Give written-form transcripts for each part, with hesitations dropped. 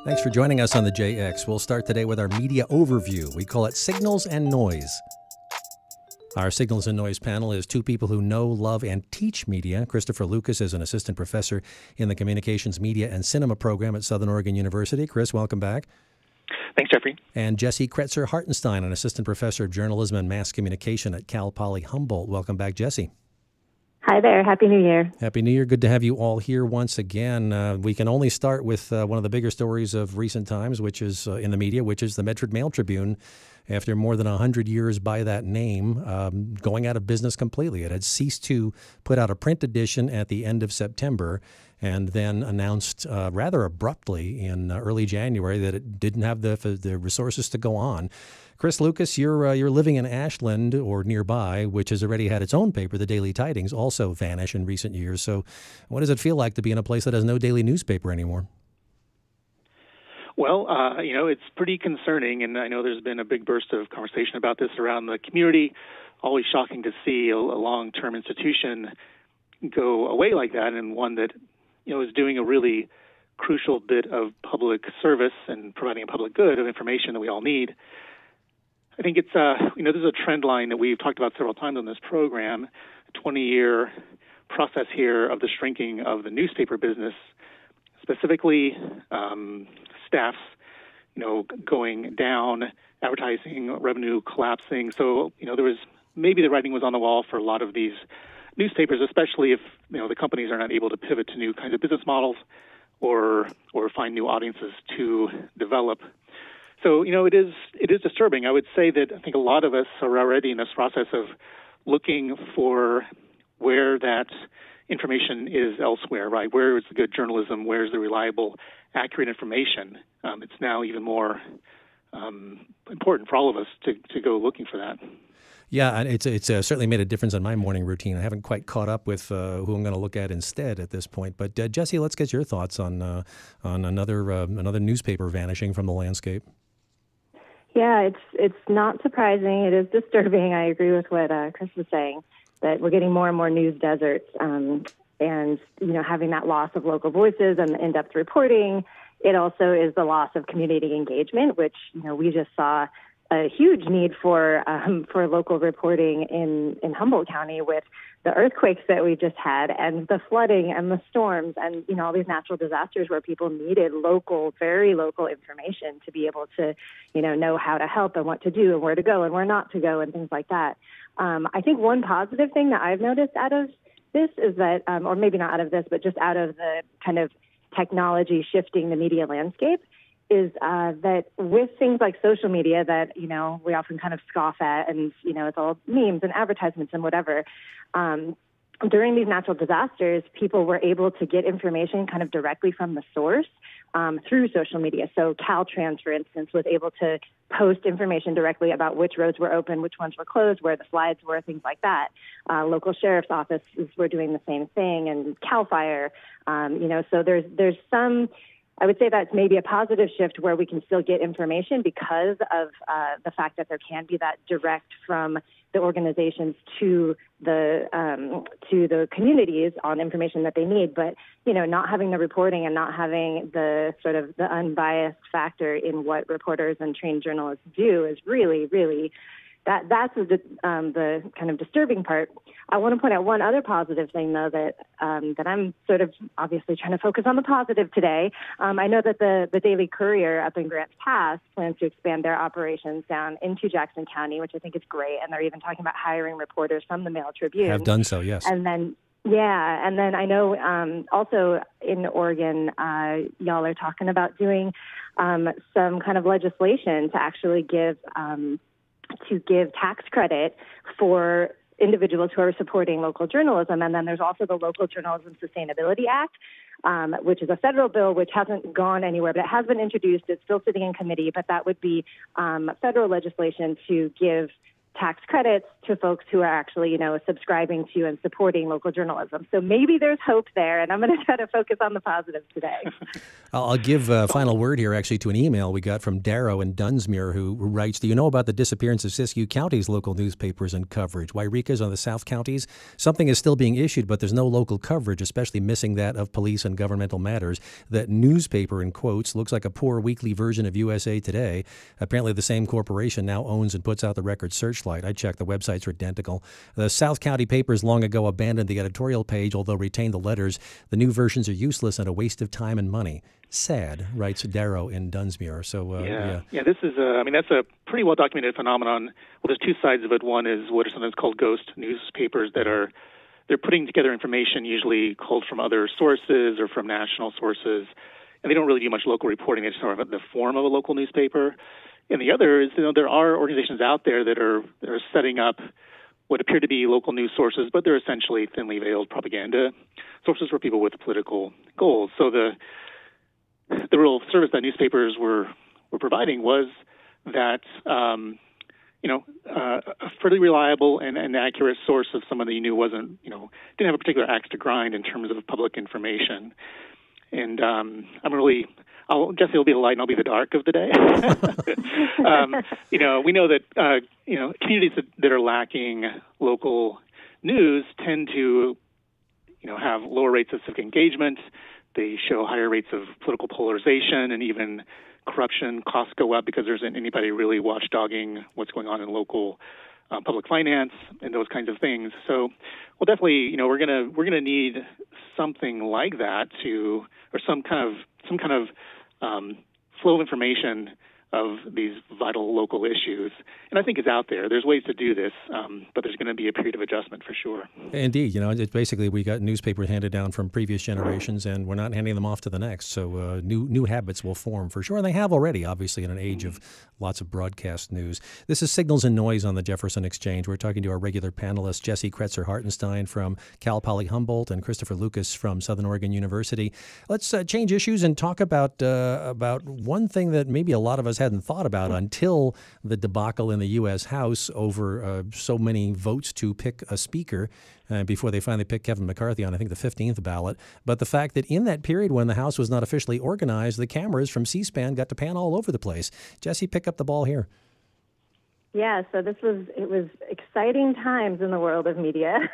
Thanks for joining us on the JX. We'll start today with our media overview. We call it Signals and Noise. Our Signals and Noise panel is two people who know, love, and teach media. Christopher Lucas is an assistant professor in the Communications, Media, and Cinema program at Southern Oregon University. Chris, welcome back. Thanks, Jeffrey. And Jessie Cretser-Hartenstein, an assistant professor of journalism and mass communication at Poly-Humboldt. Welcome back, Jessie. Hi there. Happy New Year. Happy New Year. Good to have you all here once again. We can only start with one of the bigger stories of recent times, which is in the media, which is the Medford Mail Tribune. After more than 100 years by that name, going out of business completely. It had ceased to put out a print edition at the end of September and then announced rather abruptly in early January that it didn't have the resources to go on. Chris Lucas, you're living in Ashland or nearby, which has already had its own paper, the Daily Tidings, also vanish in recent years. So what does it feel like to be in a place that has no daily newspaper anymore? Well, it's pretty concerning, and I know there's been a big burst of conversation about this around the community. Always shocking to see a long-term institution go away like that, and one that, is doing a really crucial bit of public service and providing a public good of information that we all need. I think it's, this is a trend line that we've talked about several times on this program, a 20-year process here of the shrinking of the newspaper business, specifically staffs, going down, advertising revenue collapsing. So, there was maybe the writing was on the wall for a lot of these newspapers, especially if, the companies are not able to pivot to new kinds of business models or find new audiences to develop. So, it is disturbing. I would say that I think a lot of us are already in this process of looking for where that information is elsewhere, right? Where is the good journalism? Where is the reliable, accurate information? It's now even more important for all of us to go looking for that. Yeah, it's certainly made a difference in my morning routine. I haven't quite caught up with who I'm going to look at instead at this point. But Jessie, let's get your thoughts on another newspaper vanishing from the landscape. Yeah, it's not surprising. It is disturbing. I agree with what Chris was saying, that we're getting more and more news deserts, and having that loss of local voices and in-depth reporting. It also is the loss of community engagement, which we just saw a huge need for local reporting in Humboldt County with the earthquakes that we just had and the flooding and the storms and all these natural disasters where people needed local, very local information to be able to know how to help and what to do and where to go and where not to go and things like that. I think one positive thing that I've noticed out of this is that, or maybe not out of this, but just out of the kind of technology shifting the media landscape, is that with things like social media that, we often kind of scoff at and, it's all memes and advertisements and whatever. During these natural disasters, people were able to get information kind of directly from the source through social media. So Caltrans, for instance, was able to post information directly about which roads were open, which ones were closed, where the slides were, things like that. Local sheriff's offices were doing the same thing, and CAL FIRE. So there's some. I would say that's maybe a positive shift where we can still get information because of the fact that there can be that direct from the organizations to the communities on information that they need. But, not having the reporting and not having the sort of the unbiased factor in what reporters and trained journalists do is really, really that's the kind of disturbing part. I want to point out one other positive thing, though, that I'm sort of obviously trying to focus on the positive today. I know that the Daily Courier up in Grants Pass plans to expand their operations down into Jackson County, which I think is great. And they're even talking about hiring reporters from the Mail Tribune. Have done so, yes. And then I know also in Oregon, y'all are talking about doing some kind of legislation to actually give tax credit for individuals who are supporting local journalism. And then there's also the Local Journalism Sustainability Act, which is a federal bill which hasn't gone anywhere, but it has been introduced. It's still sitting in committee, but that would be federal legislation to give tax credits to folks who are actually, subscribing to and supporting local journalism. So maybe there's hope there, and I'm going to try to focus on the positives today. I'll give a final word here, actually, to an email we got from Darrow in Dunsmuir, who writes, do you know about the disappearance of Siskiyou County's local newspapers and coverage? Wairika's on the South Counties. Something is still being issued, but there's no local coverage, especially missing that of police and governmental matters. That newspaper, in quotes, looks like a poor weekly version of USA Today. Apparently the same corporation now owns and puts out the Record Searchlight. I checked, the websites are identical. The South County papers long ago abandoned the editorial page, although retained the letters. The new versions are useless and a waste of time and money. Sad, writes Darrow in Dunsmuir. So, this is that's a pretty well documented phenomenon. Well, there's two sides of it. One is what are sometimes called ghost newspapers they're putting together information usually culled from other sources or from national sources, and they don't really do much local reporting. They just sort of have the form of a local newspaper. And the other is, there are organizations out there that are setting up what appear to be local news sources, but they're essentially thinly veiled propaganda sources for people with political goals. So the real service that newspapers were providing was that a fairly reliable and accurate source of someone that you knew wasn't didn't have a particular axe to grind in terms of public information. And Jessie will be the light and I'll be the dark of the day. We know that communities that are lacking local news tend to have lower rates of civic engagement. They show higher rates of political polarization and even corruption. Costs go up because there isn't anybody really watchdogging what's going on in local public finance and those kinds of things. So, well, definitely, we're gonna need something like that or some kind of flow of information of these vital local issues. And I think it's out there. There's ways to do this, but there's going to be a period of adjustment for sure. Indeed. It's basically we got newspapers handed down from previous generations, and we're not handing them off to the next. So new habits will form for sure. And they have already, obviously, in an age of lots of broadcast news. This is Signals and Noise on the Jefferson Exchange. We're talking to our regular panelists, Jessie Cretser-Hartenstein from Poly-Humboldt and Christopher Lucas from Southern Oregon University. Let's change issues and talk about one thing that maybe a lot of us hadn't thought about until the debacle in the U.S. House over so many votes to pick a speaker before they finally picked Kevin McCarthy on, I think, the 15th ballot. But the fact that in that period when the House was not officially organized, the cameras from C-SPAN got to pan all over the place. Jessie, pick up the ball here. Yeah, so it was exciting times in the world of media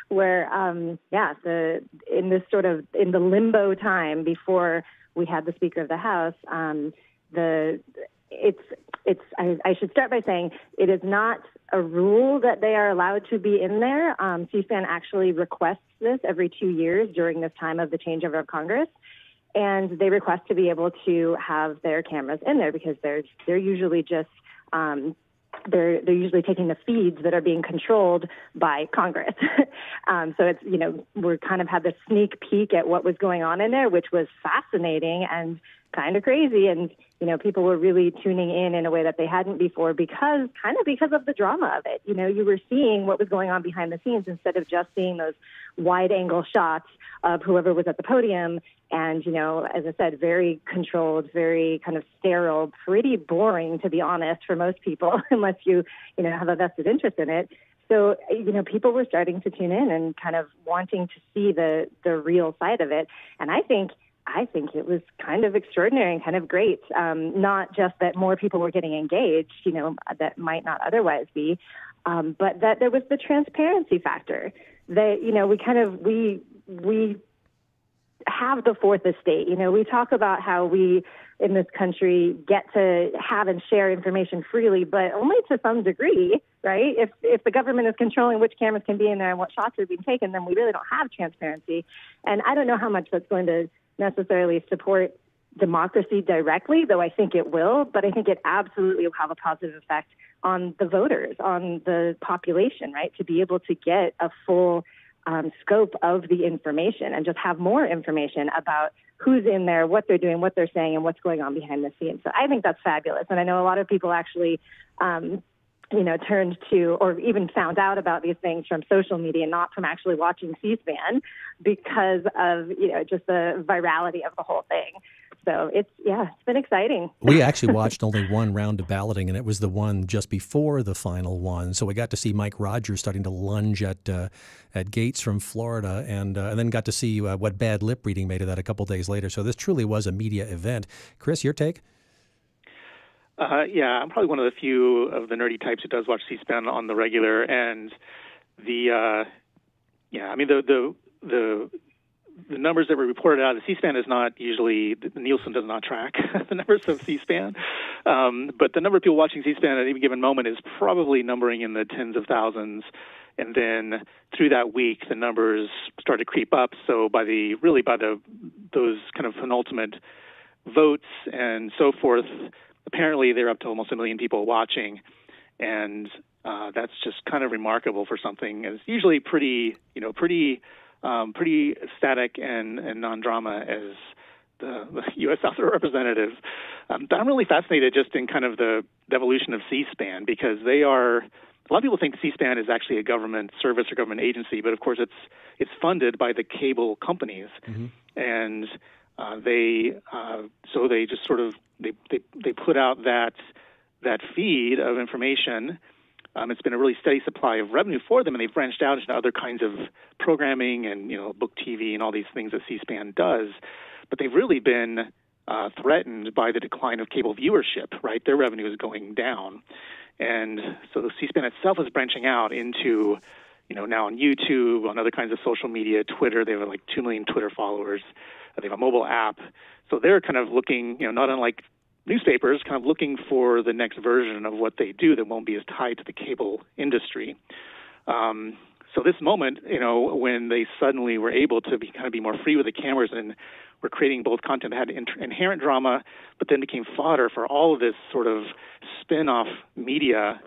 where, in the limbo time before we had the Speaker of the House, I should start by saying it is not a rule that they are allowed to be in there. C-SPAN actually requests this every 2 years during this time of the changeover of Congress, and they request to be able to have their cameras in there because they're usually just they're usually taking the feeds that are being controlled by Congress. So it's, we're kind of had this sneak peek at what was going on in there, which was fascinating and kind of crazy. And, people were really tuning in a way that they hadn't before because of the drama of it. You were seeing what was going on behind the scenes instead of just seeing those wide angle shots of whoever was at the podium. And, as I said, very controlled, very kind of sterile, pretty boring, to be honest, for most people, unless you have a vested interest in it. So, people were starting to tune in and kind of wanting to see the real side of it. And I think it was kind of extraordinary and kind of great. Not just that more people were getting engaged, that might not otherwise be, but that there was the transparency factor. That, we have the fourth estate. We talk about how we in this country get to have and share information freely, but only to some degree, right? If the government is controlling which cameras can be in there and what shots are being taken, then we really don't have transparency. And I don't know how much that's going to necessarily support democracy directly, though I think it will, but I think it absolutely will have a positive effect on the voters, on the population, right? To be able to get a full scope of the information and just have more information about who's in there, what they're doing, what they're saying, and what's going on behind the scenes. So I think that's fabulous. And I know a lot of people actually, turned to or even found out about these things from social media, not from actually watching C-SPAN because of, just the virality of the whole thing. So it's been exciting. We actually watched only one round of balloting, and it was the one just before the final one. So we got to see Mike Rogers starting to lunge at Gates from Florida, and then got to see what bad lip reading made of that a couple days later. So this truly was a media event. Chris, your take? Yeah, I'm probably one of the few of the nerdy types who does watch C-SPAN on the regular, and the numbers that were reported out of C-SPAN is not usually, Nielsen does not track the numbers of C-SPAN, but the number of people watching C-SPAN at any given moment is probably numbering in the tens of thousands, and then through that week the numbers start to creep up. So by those kind of penultimate votes and so forth, apparently they're up to almost 1 million people watching, and that's just kind of remarkable for something that's usually pretty static and non-drama as the U.S. House of Representatives. But I'm really fascinated just in kind of the evolution of C-SPAN, because a lot of people think C-SPAN is actually a government service or government agency, but of course it's funded by the cable companies, and they just sort of they put out that feed of information. It's been a really steady supply of revenue for them, and they've branched out into other kinds of programming and book TV and all these things that C-SPAN does. But they've really been threatened by the decline of cable viewership. Right, their revenue is going down, and so C-SPAN itself is branching out into now on YouTube, on other kinds of social media, Twitter. They have like 2 million Twitter followers. They have a mobile app, so they're kind of looking, not unlike newspapers, kind of looking for the next version of what they do that won't be as tied to the cable industry. So this moment, when they suddenly were able to be more free with the cameras and were creating both content that had inherent drama, but then became fodder for all of this sort of spin-off media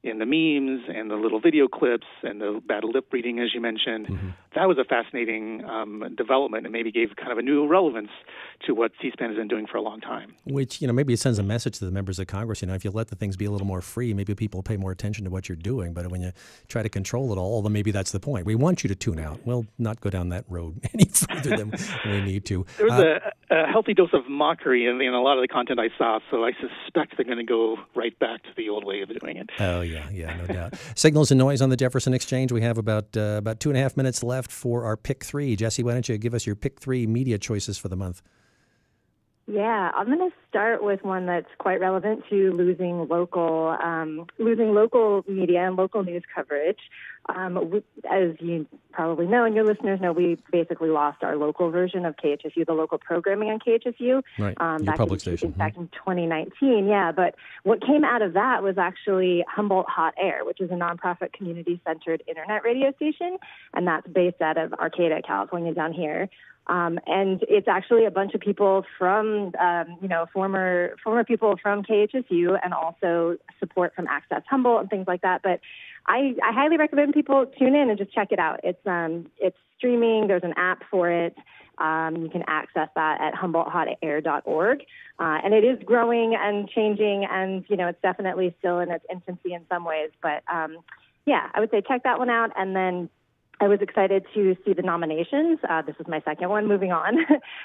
in the memes and the little video clips and the bad lip reading, as you mentioned. That was a fascinating development, and maybe gave kind of a new relevance to what C-SPAN has been doing for a long time. Which, maybe it sends a message to the members of Congress. If you let the things be a little more free, maybe people pay more attention to what you're doing. But when you try to control it all, then maybe that's the point. We want you to tune out. We'll not go down that road any further than we need to. There was a healthy dose of mockery in a lot of the content I saw, so I suspect they're going to go right back to the old way of doing it. Oh, yeah, no doubt. Signals and noise on the Jefferson Exchange. We have about 2.5 minutes left for our pick 3. Jessie, why don't you give us your pick 3 media choices for the month? Yeah, I'm going to start with one that's quite relevant to losing local media and local news coverage. As you probably know, and your listeners know, we basically lost our local version of KHSU, the local programming on KHSU. Right, your public station. Back in 2019, yeah. But what came out of that was actually Humboldt Hot Air, which is a nonprofit community-centered internet radio station, and that's based out of Arcata, California, down here. And it's actually a bunch of people from, former people from KHSU, and also support from Access Humboldt and things like that. But I highly recommend people tune in and just check it out. It's streaming. There's an app for it. You can access that at HumboldtHotAir.org. And it is growing and changing, and, it's definitely still in its infancy in some ways. But, I would say check that one out. And then I was excited to see the nominations. This is my second one. Moving on,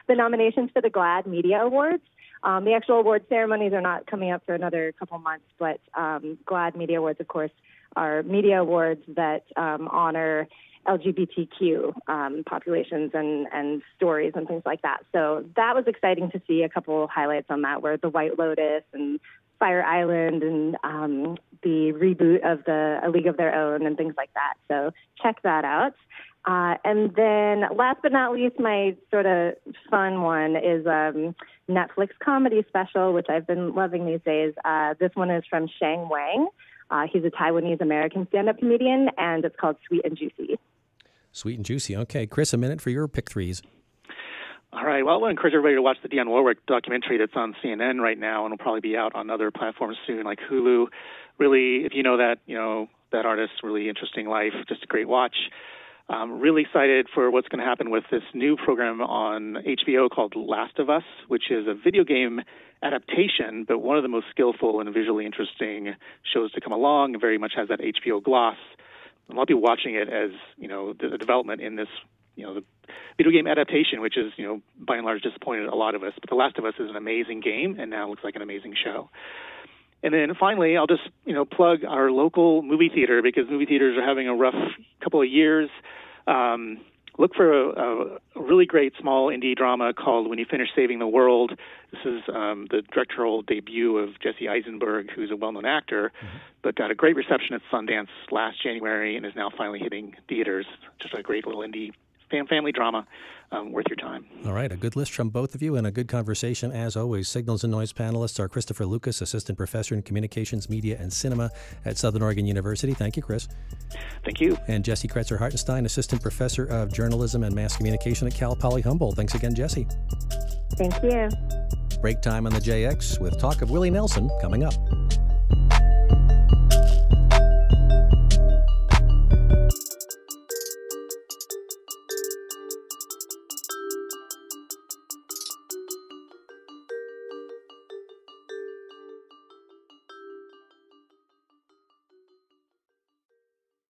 the nominations for the GLAAD Media Awards. The actual award ceremonies are not coming up for another couple months, but GLAAD Media Awards, of course, are media awards that honor LGBTQ populations and stories and things like that. So that was exciting to see. A couple highlights on that were the White Lotus and Fire Island and the reboot of A League of Their Own and things like that. So check that out. And then last but not least, my sort of fun one is Netflix comedy special, which I've been loving these days. This one is from Shang Wang. He's a Taiwanese-American stand-up comedian, and it's called Sweet and Juicy. Sweet and Juicy. Okay, Chris, a minute for your pick 3s. All right. Well, I want to encourage everybody to watch the Dionne Warwick documentary that's on CNN right now, and will probably be out on other platforms soon, like Hulu. Really, if you know that artist, really interesting life, just a great watch. Really excited for what's going to happen with this new program on HBO called Last of Us, which is a video game adaptation, but one of the most skillful and visually interesting shows to come along, and very much has that HBO gloss. A lot of people watching it as, the development in this the video game adaptation, which is, by and large disappointed a lot of us. But The Last of Us is an amazing game, and now looks like an amazing show. And then finally, I'll just, plug our local movie theater, because movie theaters are having a rough couple of years. Look for a really great small indie drama called When You Finish Saving the World. This is the directorial debut of Jesse Eisenberg, who's a well-known actor, but got a great reception at Sundance last January and is now finally hitting theaters. Just a great little indie family drama, worth your time. All right, a good list from both of you and a good conversation as always. Signals and Noise panelists are Christopher Lucas, Assistant Professor in Communications, Media, and Cinema at Southern Oregon University. Thank you, Chris. Thank you. And Jessie Cretser-Hartenstein, Assistant Professor of Journalism and Mass Communication at Cal Poly-Humboldt. Thanks again, Jessie. Thank you. Break time on the JX with talk of Willie Nelson coming up.